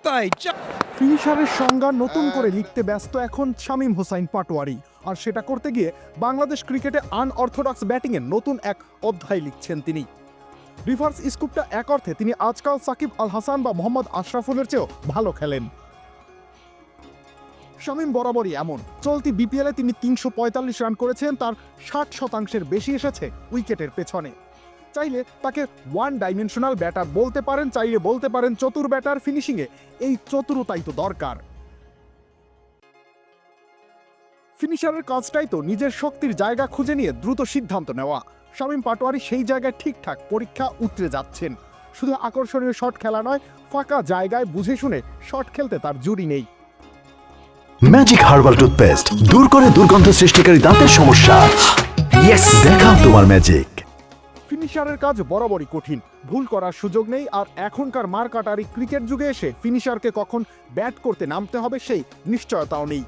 তাই ফিনিশারের সংজ্ঞা নতুন করে লিখতে ব্যস্ত এখন শামীম হোসাইন পাটোয়ারি, আর সেটা করতে গিয়ে বাংলাদেশ ক্রিকেটে আনঅর্থোডক্স ব্যাটিংয়ের নতুন এক অধ্যায় লিখছেন তিনি। রিভার্স স্কুপটা এক অর্থে তিনি আজকাল সাকিব আল হাসান বা মোহাম্মদ আশরাফুলের চেয়েও ভালো খেলেন। শামীম বরাবরই এমন। চলতি বিপিএলে তিনি ৩৪৫ রান করেছেন, তার ৬০% বেশি এসেছে উইকেটের পেছনে। চাইলে তাকে ওয়ান ডাইমেনশনাল ব্যাটার বলতে পারেন, চাইলে বলতে পারেন চতুর ব্যাটার। ফিনিশিংয়ে এই চতুরতাই তো দরকার। ফিনিশারের কাজটাই তো নিজের শক্তির জায়গা খুঁজে নিয়ে দ্রুত সিদ্ধান্ত নেওয়া। শামীম পাটোয়ারি সেই জায়গায় ঠিকঠাক পরীক্ষা উতরে যাচ্ছেন। শুধু আকর্ষণীয় শট খেলা নয়, ফাঁকা জায়গায় বুঝে শুনে শট খেলতে তার জুড়ি নেই। ম্যাজিক হার্বাল টুথপেস্ট দূর করে দুর্গন্ধ সৃষ্টিকারী দাঁতের সমস্যা। ইয়েস, দেখাও তোমার ম্যাজিক। ফিনিশারের কাজ বরাবরই কঠিন, ভুল করার সুযোগ নেই। আর এখনকার মারকাটারি ক্রিকেট যুগে এসে ফিনিশারকে কখন ব্যাট করতে নামতে হবে সেই নিশ্চয়তাও নেই।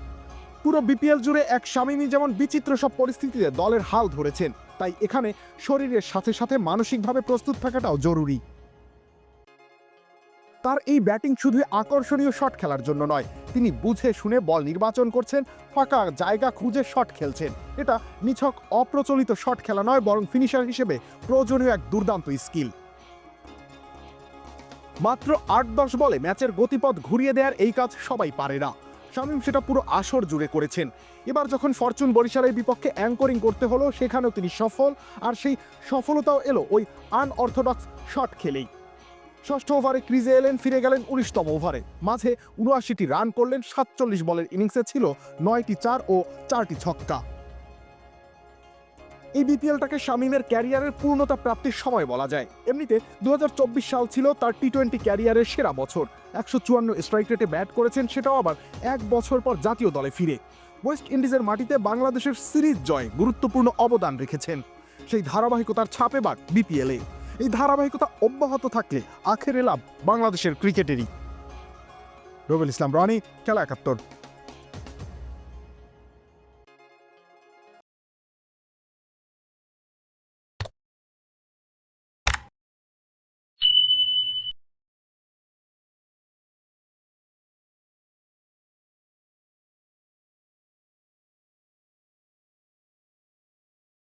পুরো বিপিএল জুড়ে এক শামীমই যেমন বিচিত্র সব পরিস্থিতিতে দলের হাল ধরেছেন, তাই এখানে শরীরের সাথে সাথে মানসিকভাবে প্রস্তুত থাকাটাও জরুরি। তার এই ব্যাটিং শুধু আকর্ষণীয় শট খেলার জন্য নয়, তিনি বুঝে শুনে বল নির্বাচন করছেন, ফাঁকা জায়গা খুঁজে শট খেলছেন। এটা নিছক অপ্রচলিত শট খেলা নয়, বরং ফিনিশার হিসেবে প্রয়োজনীয় এক দুর্দান্ত স্কিল। মাত্র ৮-১০ বলে ম্যাচের গতিপথ ঘুরিয়ে দেওয়ার এই কাজ সবাই পারে না। শামীম সেটা পুরো আসর জুড়ে করেছেন। এবার যখন ফরচুন বরিশালের বিপক্ষে অ্যাঙ্করিং করতে হলো, সেখানেও তিনি সফল। আর সেই সফলতাও এলো ওই আনঅর্থোডক্স শট খেলেই। ষষ্ঠ ওভারে ক্রিজে এলেন, ফিরে গেলেন ১৯তম ওভারে। মাঝে ৭৯টি রান করলেন। ৪৭ বলের ইনিংসে ছিল ৯টি ৪ ও ৪টি ছক্কা। এই বিপিএলটাকে শামীমের ক্যারিয়ারের পূর্ণতা প্রাপ্তির সময় বলা যায়। এমনিতে ২০২৪ সাল ছিল তার টি-20 ক্যারিয়ারের সেরা বছর। ১৫৪ স্ট্রাইক রেটে ব্যাট করেছেন, সেটাও আবার এক বছর পর জাতীয় দলে ফিরে। ওয়েস্ট ইন্ডিজের মাটিতে বাংলাদেশের সিরিজ জয়ে গুরুত্বপূর্ণ অবদান রেখেছেন। সেই ধারাবাহিকতার ছাপ এবার বিপিএলে। এই ধারাবাহিকতা অব্যাহত থাকলে আখেরে লাভ বাংলাদেশের ক্রিকেটেরই। রবিউল ইসলাম রনি, খেলা ৭১।